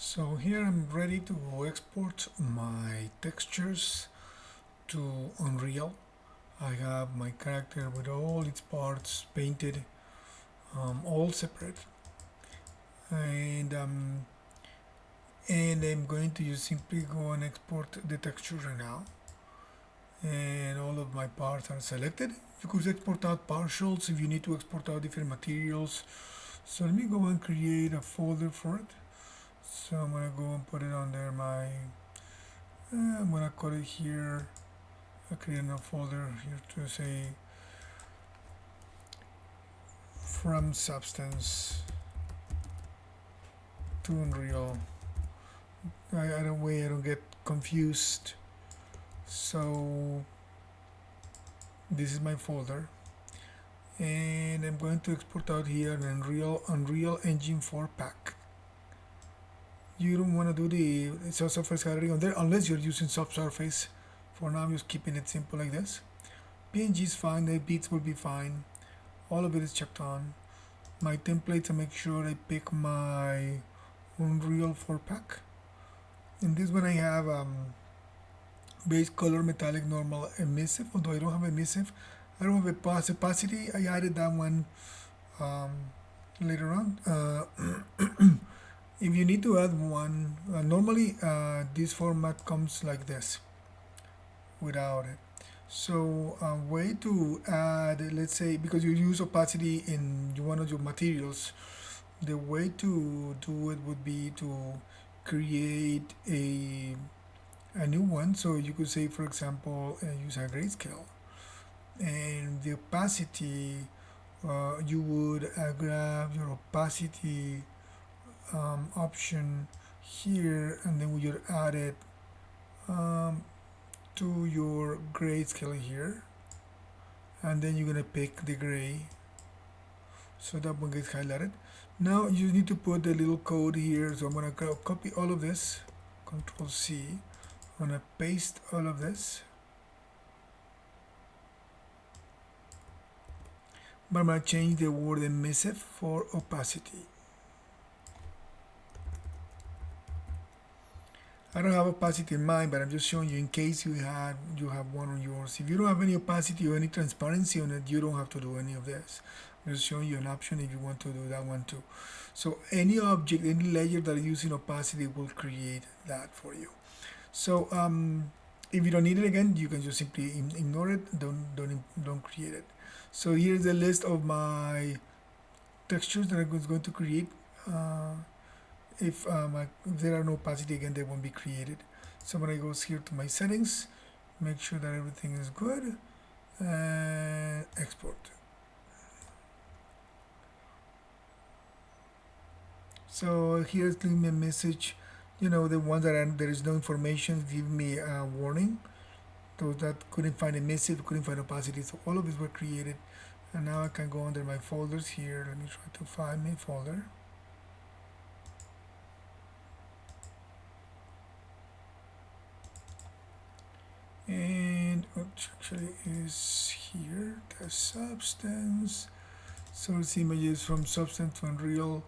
So here I'm ready to export my textures to Unreal. I have my character with all its parts painted, all separate, and I'm going to just simply go and export the texture right now. And all of my parts are selected. You could export out partials if you need to export out different materials. So let me go and create a folder for it. So I'm gonna go and put it under my I'm gonna call it here. I create a folder here to say from Substance to Unreal. I don't get confused. So this is my folder, and I'm going to export out here an Unreal Engine 4 pack. You don't want to do the subsurface gallery on there unless you're using subsurface. For now I'm just keeping it simple like this. PNG is fine, the bits will be fine. All of it is checked on. My templates, I make sure I pick my Unreal 4 pack. In this one I have base color, metallic, normal, emissive. Although I don't have emissive, I don't have a opacity. I added that one later on. If you need to add one, normally this format comes like this without it. So a way to add, let's say, because you use opacity in one of your materials, the way to do it would be to create a new one. So you could say, for example, use a grayscale, and the opacity, you would grab your opacity option here, and then we would add it to your grayscale here, and then you're gonna pick the gray, so that one gets highlighted. Now you need to put the little code here, so I'm gonna copy all of this, Control C. I'm gonna paste all of this, but I'm gonna change the word emissive for opacity. I don't have opacity in mind, but I'm just showing you in case you have one on yours. If you don't have any opacity or any transparency on it, you don't have to do any of this. I'm just showing you an option if you want to do that one too. So any object, any layer that is using opacity will create that for you. So if you don't need it again, you can just simply ignore it. Don't create it. So here's the list of my textures that I was going to create. If there are no opacity, again, they won't be created. So when I go here to my settings, make sure that everything is good, and export. So here's leaving me a message, the ones that there is no information, give me a warning. Those that couldn't find emissive, couldn't find opacity, so all of these were created. And now I can go under my folders here. Let me try to find my folder. And which actually is here, the Substance source images from Substance to Unreal,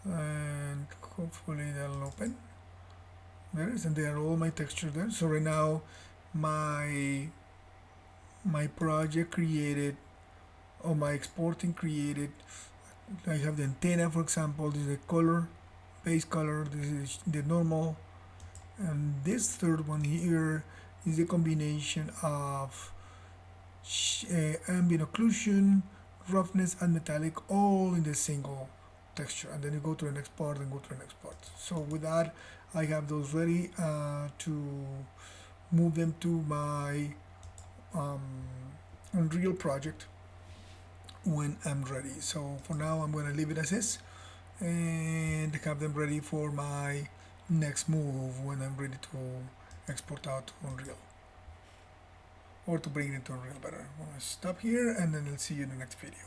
and hopefully that'll open. There is, and they are all my textures there. So right now my project created, or my exporting created, I have the antenna, for example. This is the color, base color, this is the normal, and this third one here is a combination of ambient occlusion, roughness, and metallic, all in the single texture. And then you go to the next part and go to the next part. So with that, I have those ready to move them to my Unreal project when I'm ready. So for now, I'm going to leave it as is and have them ready for my next move when I'm ready to export out to Unreal, or to bring it into Unreal better. I'm going to stop here, and then I'll see you in the next video.